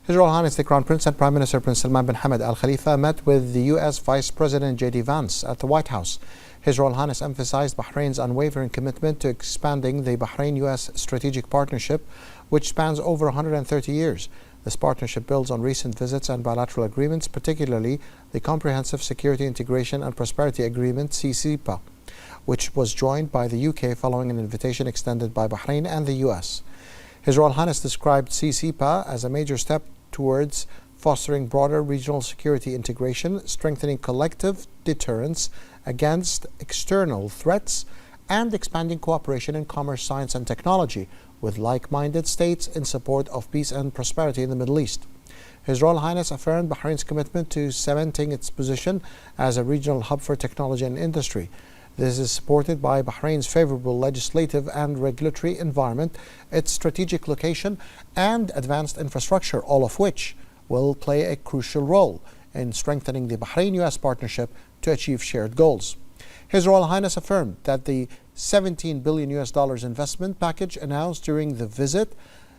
His Royal Highness the Crown Prince and Prime Minister Prince Salman bin Hamad Al Khalifa met with the U.S. Vice President J.D. Vance at the White House. His Royal Highness emphasized Bahrain's unwavering commitment to expanding the Bahrain-U.S. strategic partnership, which spans over 130 years. This partnership builds on recent visits and bilateral agreements, particularly the Comprehensive Security Integration and Prosperity Agreement (CCPA), which was joined by the UK following an invitation extended by Bahrain and the US. His Royal Highness described CCPA as a major step towards fostering broader regional security integration, strengthening collective deterrence against external threats, and expanding cooperation in commerce, science and technology with like-minded states in support of peace and prosperity in the Middle East. His Royal Highness affirmed Bahrain's commitment to cementing its position as a regional hub for technology and industry. This is supported by Bahrain's favorable legislative and regulatory environment, its strategic location, and advanced infrastructure, all of which will play a crucial role in strengthening the Bahrain-US partnership to achieve shared goals. His Royal Highness affirmed that the $17 billion investment package announced during the visit,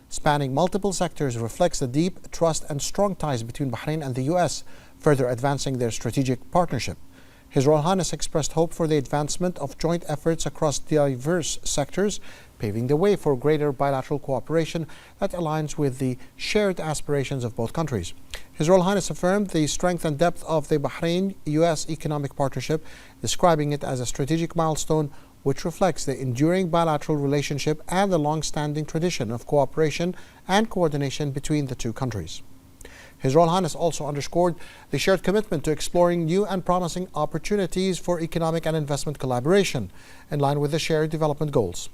spanning multiple sectors, reflects the deep trust and strong ties between Bahrain and the US, further advancing their strategic partnership. His Royal Highness expressed hope for the advancement of joint efforts across diverse sectors, paving the way for greater bilateral cooperation that aligns with the shared aspirations of both countries. His Royal Highness affirmed the strength and depth of the Bahrain-US economic partnership, describing it as a strategic milestone which reflects the enduring bilateral relationship and the long-standing tradition of cooperation and coordination between the two countries. His Royal Highness also underscored the shared commitment to exploring new and promising opportunities for economic and investment collaboration in line with the shared development goals.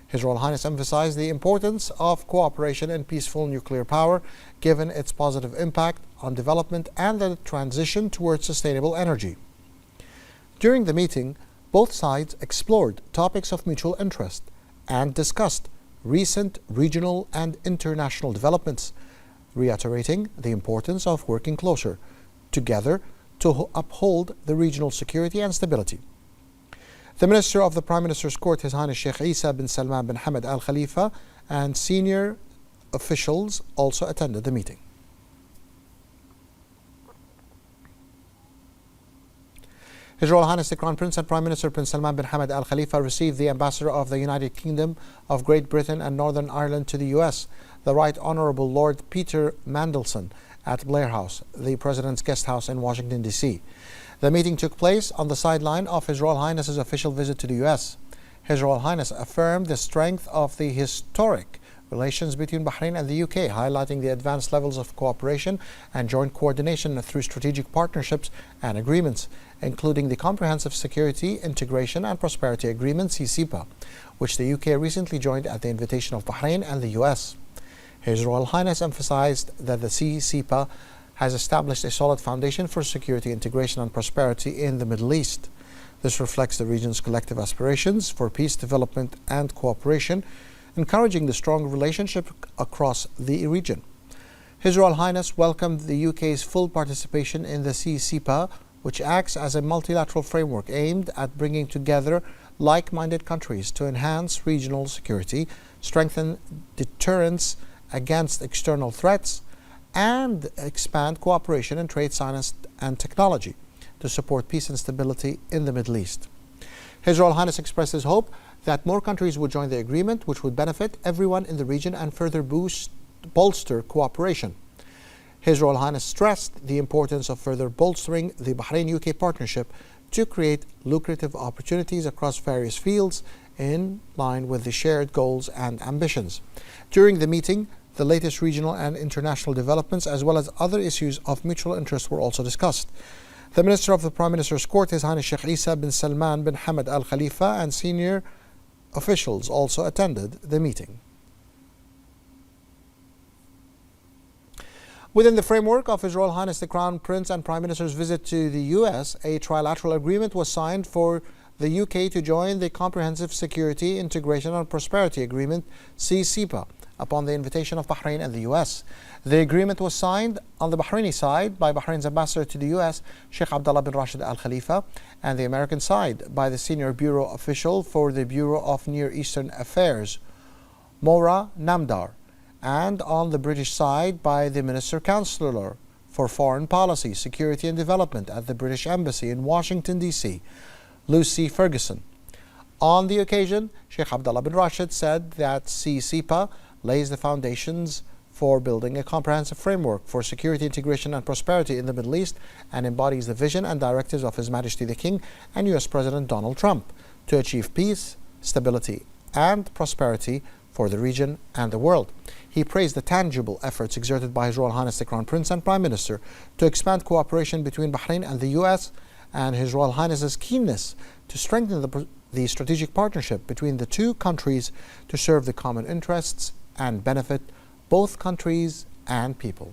His Royal Highness emphasized the importance of cooperation in peaceful nuclear power, given its positive impact on development and the transition towards sustainable energy. During the meeting, both sides explored topics of mutual interest and discussed recent regional and international developments, reiterating the importance of working closer together to uphold the regional security and stability. The Minister of the Prime Minister's Court, His Highness Sheikh Isa bin Salman bin Hamad Al Khalifa, and senior officials also attended the meeting. His Royal Highness the Crown Prince and Prime Minister Prince Salman bin Hamad Al Khalifa received the Ambassador of the United Kingdom of Great Britain and Northern Ireland to the US, the Right Honourable Lord Peter Mandelson, at Blair House, the President's Guest House in Washington, D.C. The meeting took place on the sideline of His Royal Highness's official visit to the US. His Royal Highness affirmed the strength of the historic relations between Bahrain and the UK, highlighting the advanced levels of cooperation and joint coordination through strategic partnerships and agreements, including the Comprehensive Security, Integration and Prosperity Agreement (CCPA), which the UK recently joined at the invitation of Bahrain and the US. His Royal Highness emphasized that the CCPA has established a solid foundation for security, integration and prosperity in the Middle East. This reflects the region's collective aspirations for peace, development and cooperation, encouraging the strong relationship across the region. His Royal Highness welcomed the UK's full participation in the CCPA, which acts as a multilateral framework aimed at bringing together like-minded countries to enhance regional security, strengthen deterrence against external threats, and expand cooperation in trade, science and technology to support peace and stability in the Middle East. His Royal Highness expressed his hope that more countries would join the agreement, which would benefit everyone in the region and further bolster cooperation. His Royal Highness stressed the importance of further bolstering the Bahrain-UK partnership to create lucrative opportunities across various fields in line with the shared goals and ambitions. During the meeting, the latest regional and international developments, as well as other issues of mutual interest, were also discussed. The Minister of the Prime Minister's Court, His Highness Sheikh Isa bin Salman bin Hamad Al Khalifa, and senior officials also attended the meeting. Within the framework of His Royal Highness the Crown Prince and Prime Minister's visit to the US, a trilateral agreement was signed for the UK to join the Comprehensive Security, Integration and Prosperity Agreement (CCPA) upon the invitation of Bahrain and the US. The agreement was signed on the Bahraini side by Bahrain's ambassador to the US, Sheikh Abdullah bin Rashid Al Khalifa, and the American side by the senior bureau official for the Bureau of Near Eastern Affairs, Maura Namdar, and on the British side by the Minister Counselor for Foreign Policy, Security and Development at the British Embassy in Washington, D.C., Lucy Ferguson. On the occasion, Sheikh Abdullah bin Rashid said that CCPA lays the foundations for building a comprehensive framework for security, integration and prosperity in the Middle East and embodies the vision and directives of His Majesty the King and U.S. President Donald Trump to achieve peace, stability and prosperity for the region and the world. He praised the tangible efforts exerted by His Royal Highness the Crown Prince and Prime Minister to expand cooperation between Bahrain and the U.S. and His Royal Highness's keenness to strengthen the strategic partnership between the two countries to serve the common interests and benefit both countries and people.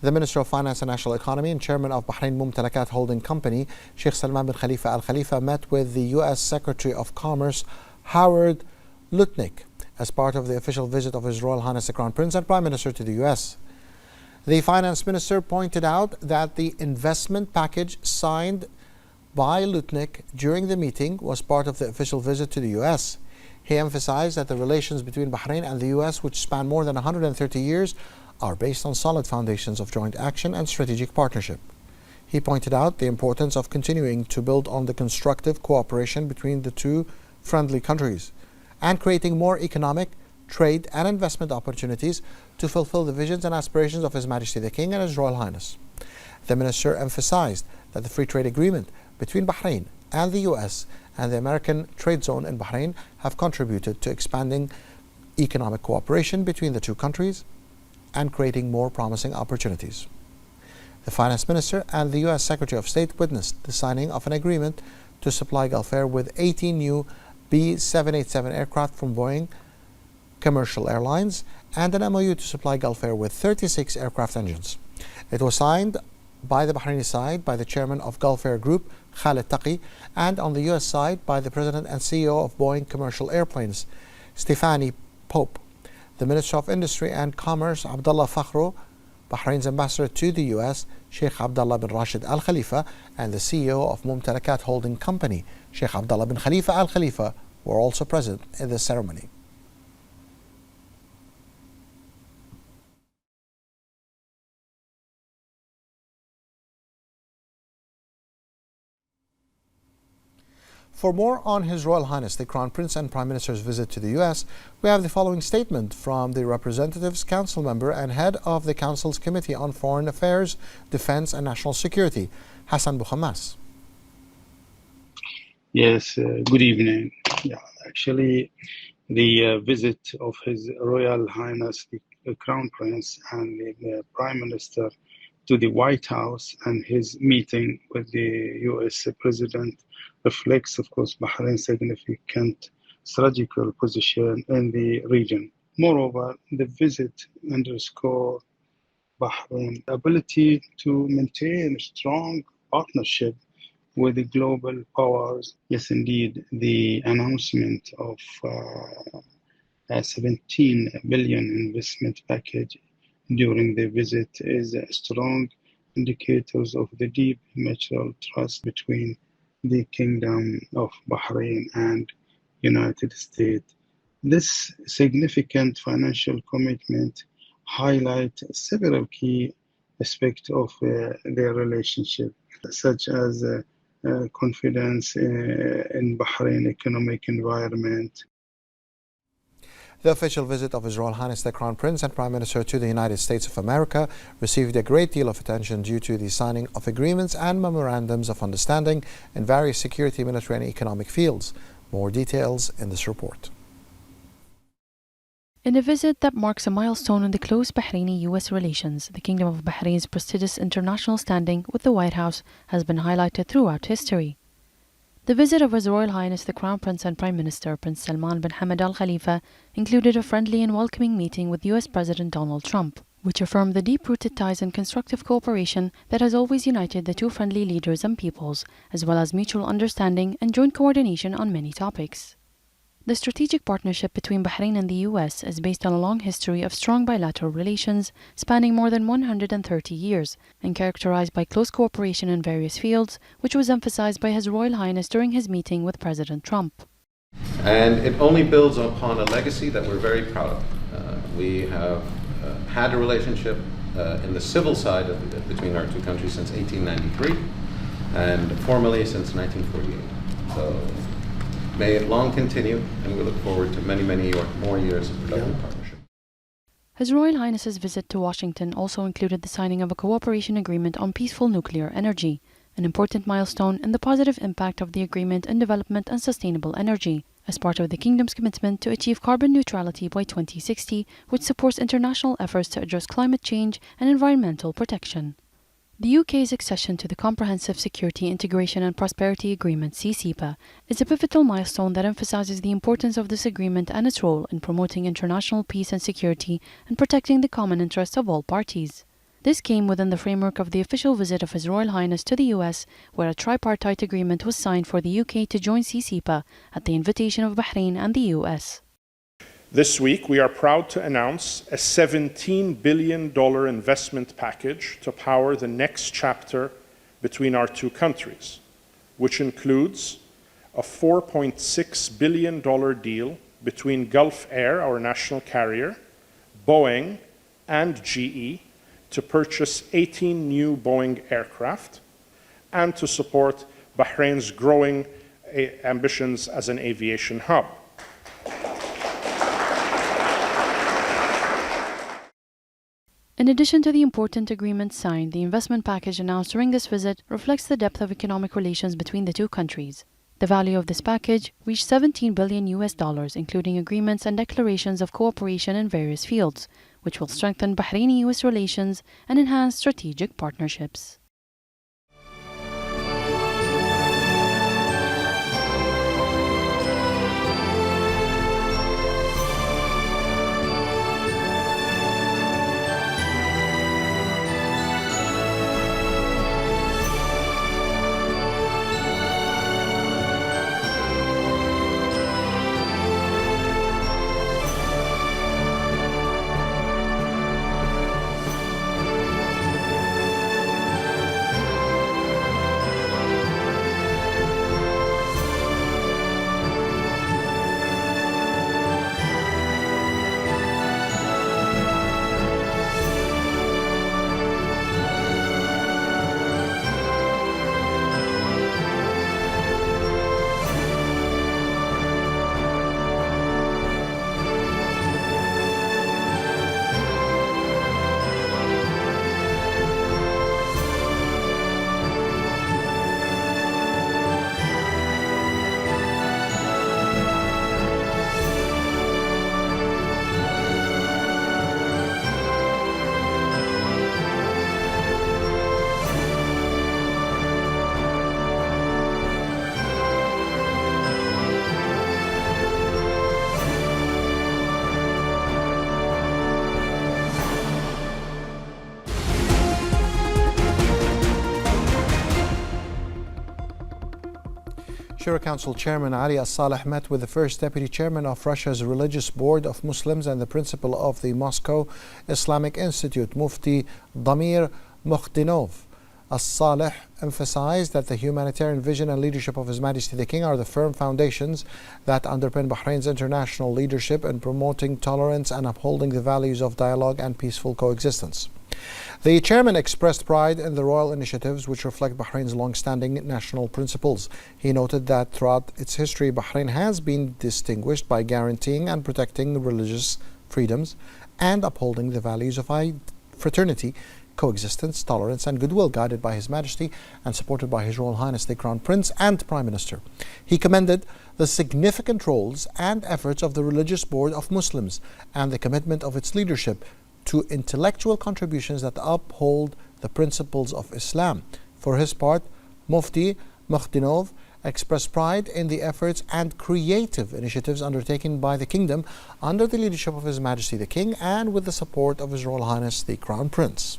The Minister of Finance and National Economy and Chairman of Bahrain Mumtalakat Holding Company, Sheikh Salman bin Khalifa Al Khalifa, met with the U.S. Secretary of Commerce, Howard Lutnick, as part of the official visit of His Royal Highness the Crown Prince and Prime Minister to the U.S. The Finance Minister pointed out that the investment package signed by Lutnick during the meeting was part of the official visit to the U.S. He emphasized that the relations between Bahrain and the U.S., which span more than 130 years, are based on solid foundations of joint action and strategic partnership. He pointed out the importance of continuing to build on the constructive cooperation between the two friendly countries and creating more economic, trade and investment opportunities to fulfill the visions and aspirations of His Majesty the King and His Royal Highness. The Minister emphasized that the free trade agreement between Bahrain and the U.S. and the American Trade Zone in Bahrain have contributed to expanding economic cooperation between the two countries and creating more promising opportunities. The Finance Minister and the U.S. Secretary of State witnessed the signing of an agreement to supply Gulf Air with 18 new B-787 aircraft from Boeing Commercial Airlines and an MOU to supply Gulf Air with 36 aircraft engines. It was signed by the Bahraini side by the chairman of Gulf Air Group, Khalid Taqi, and on the U.S. side by the President and CEO of Boeing Commercial Airplanes, Stephanie Pope. The Minister of Industry and Commerce, Abdullah Fakhro, Bahrain's ambassador to the U.S., Sheikh Abdullah bin Rashid Al Khalifa, and the CEO of Mumtalakat Holding Company, Sheikh Abdullah bin Khalifa Al Khalifa, were also present in the ceremony. For more on His Royal Highness the Crown Prince and Prime Minister's visit to the U.S., we have the following statement from the Representatives Council member and head of the Council's Committee on Foreign Affairs, Defense and National Security, Hassan Bukhamas. Yes, good evening. Actually, the visit of His Royal Highness the Crown Prince and the Prime Minister to the White House and his meeting with the U.S. President reflects, of course, Bahrain's significant strategical position in the region. Moreover, the visit underscores Bahrain's ability to maintain a strong partnership with the global powers. Yes, indeed, the announcement of a 17 billion investment package during the visit is a strong indicators of the deep mutual trust between the Kingdom of Bahrain and United States. This significant financial commitment highlights several key aspects of their relationship, such as confidence in Bahrain economic environment. The official visit of His Royal Highness the Crown Prince and Prime Minister to the United States of America received a great deal of attention due to the signing of agreements and memorandums of understanding in various security, military and economic fields. More details in this report. In a visit that marks a milestone in the close Bahraini-US relations, the Kingdom of Bahrain's prestigious international standing with the White House has been highlighted throughout history. The visit of His Royal Highness the Crown Prince and Prime Minister Prince Salman bin Hamad Al Khalifa included a friendly and welcoming meeting with US President Donald Trump, which affirmed the deep-rooted ties and constructive cooperation that has always united the two friendly leaders and peoples, as well as mutual understanding and joint coordination on many topics. The strategic partnership between Bahrain and the US is based on a long history of strong bilateral relations spanning more than 130 years and characterized by close cooperation in various fields, which was emphasized by His Royal Highness during his meeting with President Trump. And it only builds upon a legacy that we're very proud of. We have had a relationship in the civil side between our two countries since 1893 and formally since 1948. So may it long continue, and we look forward to many, many more years of productive partnership. His Royal Highness's visit to Washington also included the signing of a cooperation agreement on peaceful nuclear energy, an important milestone in the positive impact of the agreement in development and sustainable energy, as part of the Kingdom's commitment to achieve carbon neutrality by 2060, which supports international efforts to address climate change and environmental protection. The UK's accession to the Comprehensive Security, Integration and Prosperity Agreement (CCPA) is a pivotal milestone that emphasises the importance of this agreement and its role in promoting international peace and security and protecting the common interests of all parties. This came within the framework of the official visit of His Royal Highness to the US, where a tripartite agreement was signed for the UK to join CCPA at the invitation of Bahrain and the US. This week, we are proud to announce a $17 billion investment package to power the next chapter between our two countries, which includes a $4.6 billion deal between Gulf Air, our national carrier, Boeing, and GE to purchase 18 new Boeing aircraft and to support Bahrain's growing ambitions as an aviation hub. In addition to the important agreements signed, the investment package announced during this visit reflects the depth of economic relations between the two countries. The value of this package reached $17 billion, including agreements and declarations of cooperation in various fields, which will strengthen Bahraini-US relations and enhance strategic partnerships. Shura Council Chairman Ali As-Saleh met with the first Deputy Chairman of Russia's Religious Board of Muslims and the Principal of the Moscow Islamic Institute, Mufti Damir Mukhdinov. As-Saleh emphasized that the humanitarian vision and leadership of His Majesty the King are the firm foundations that underpin Bahrain's international leadership in promoting tolerance and upholding the values of dialogue and peaceful coexistence. The chairman expressed pride in the royal initiatives which reflect Bahrain's long-standing national principles. He noted that throughout its history, Bahrain has been distinguished by guaranteeing and protecting religious freedoms and upholding the values of fraternity, coexistence, tolerance and goodwill, guided by His Majesty and supported by His Royal Highness the Crown Prince and Prime Minister. He commended the significant roles and efforts of the Religious Board of Muslims and the commitment of its leadership to intellectual contributions that uphold the principles of Islam. For his part, Mufti Mukhdinov expressed pride in the efforts and creative initiatives undertaken by the Kingdom under the leadership of His Majesty the King and with the support of His Royal Highness the Crown Prince.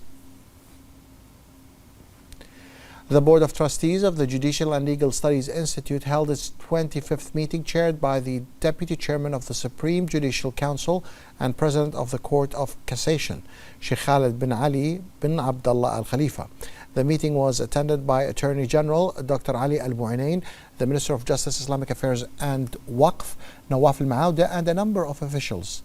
The Board of Trustees of the Judicial and Legal Studies Institute held its 25th meeting, chaired by the Deputy Chairman of the Supreme Judicial Council and President of the Court of Cassation, Sheikh Khalid bin Ali bin Abdullah Al Khalifa. The meeting was attended by Attorney General Dr. Ali Al Buainain, the Minister of Justice, Islamic Affairs and Waqf, Nawaf Al Maouda, and a number of officials.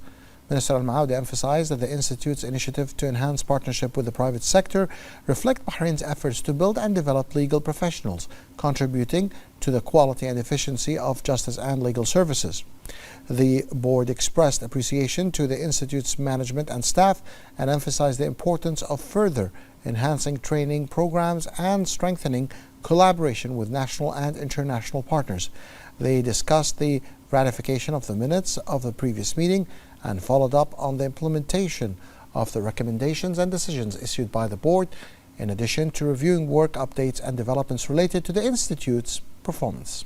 Minister Al Maouda emphasized that the Institute's initiative to enhance partnership with the private sector reflect Bahrain's efforts to build and develop legal professionals, contributing to the quality and efficiency of justice and legal services. The board expressed appreciation to the Institute's management and staff and emphasized the importance of further enhancing training programs and strengthening collaboration with national and international partners. They discussed the ratification of the minutes of the previous meeting and followed up on the implementation of the recommendations and decisions issued by the board, in addition to reviewing work updates and developments related to the Institute's performance.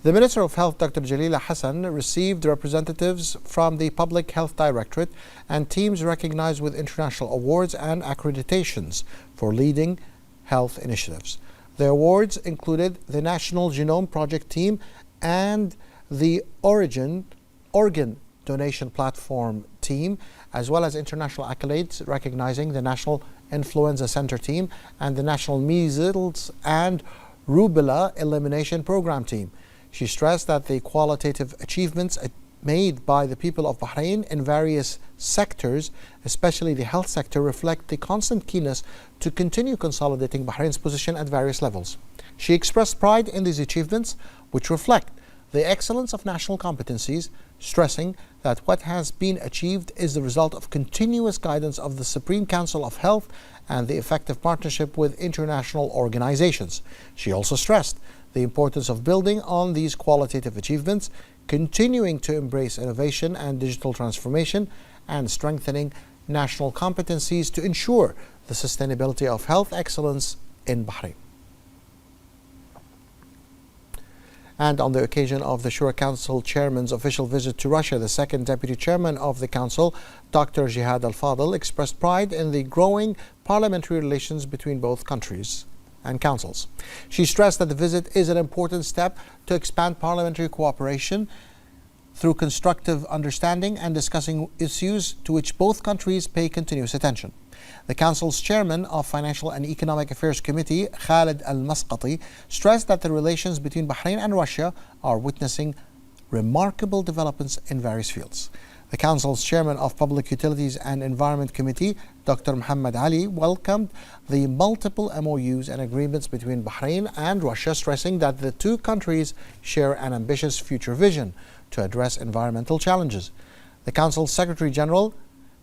The Minister of Health, Dr. Jalila Hassan, received representatives from the Public Health Directorate and teams recognized with international awards and accreditations for leading health initiatives. The awards included the National Genome Project team and the Organ Donation Platform team, as well as international accolades recognizing the National Influenza Center team and the National Measles and Rubella Elimination Program team. She stressed that the qualitative achievements made by the people of Bahrain in various sectors, especially the health sector, reflect the constant keenness to continue consolidating Bahrain's position at various levels. She expressed pride in these achievements, which reflect the excellence of national competencies, stressing that what has been achieved is the result of continuous guidance of the Supreme Council of Health and the effective partnership with international organizations. She also stressed the importance of building on these qualitative achievements, continuing to embrace innovation and digital transformation, and strengthening national competencies to ensure the sustainability of health excellence in Bahrain. And on the occasion of the Shura Council Chairman's official visit to Russia, the second Deputy Chairman of the Council, Dr. Jihad Al-Fadl, expressed pride in the growing parliamentary relations between both countries and councils. She stressed that the visit is an important step to expand parliamentary cooperation through constructive understanding and discussing issues to which both countries pay continuous attention. The Council's Chairman of Financial and Economic Affairs Committee, Khalid Al-Masqati, stressed that the relations between Bahrain and Russia are witnessing remarkable developments in various fields. The Council's Chairman of Public Utilities and Environment Committee, Dr. Muhammad Ali, welcomed the multiple MOUs and agreements between Bahrain and Russia, stressing that the two countries share an ambitious future vision to address environmental challenges. The Council's Secretary General,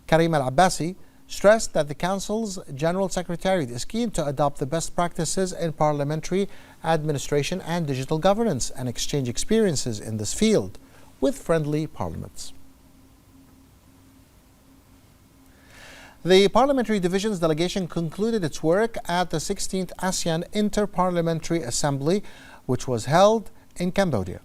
Karim Al-Abbasi, stressed that the Council's General Secretariat is keen to adopt the best practices in parliamentary administration and digital governance and exchange experiences in this field with friendly parliaments. The Parliamentary Division's delegation concluded its work at the 16th ASEAN Inter-Parliamentary Assembly, which was held in Cambodia.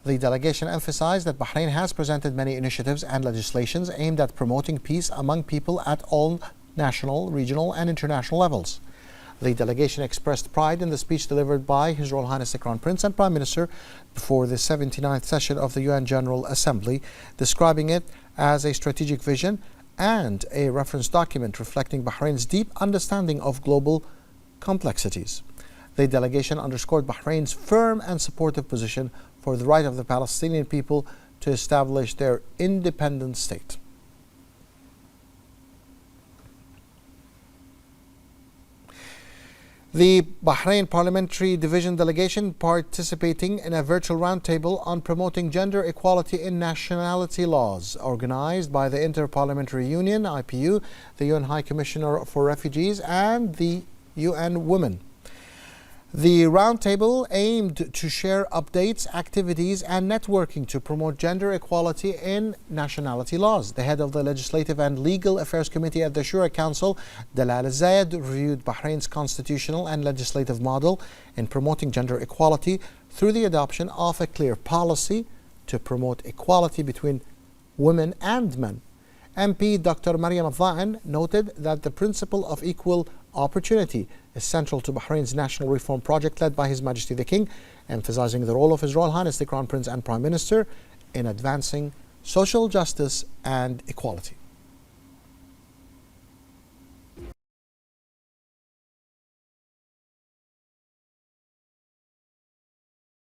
The delegation emphasized that Bahrain has presented many initiatives and legislations aimed at promoting peace among people at all national, regional, and international levels. The delegation expressed pride in the speech delivered by His Royal Highness the Crown Prince and Prime Minister before the 79th session of the UN General Assembly, describing it as a strategic vision and a reference document reflecting Bahrain's deep understanding of global complexities. The delegation underscored Bahrain's firm and supportive position for the right of the Palestinian people to establish their independent state. The Bahrain Parliamentary Division delegation participating in a virtual roundtable on promoting gender equality in nationality laws, organized by the Inter-Parliamentary Union, IPU, the UN High Commissioner for Refugees, and the UN Women. The roundtable aimed to share updates, activities, and networking to promote gender equality in nationality laws. The head of the Legislative and Legal Affairs Committee at the Shura Council, Dalal Al-Zayed, reviewed Bahrain's constitutional and legislative model in promoting gender equality through the adoption of a clear policy to promote equality between women and men. MP Dr. Maryam Al-Dha'an noted that the principle of equal opportunity is central to Bahrain's national reform project led by His Majesty the King, emphasizing the role of His Royal Highness the Crown Prince and Prime Minister in advancing social justice and equality.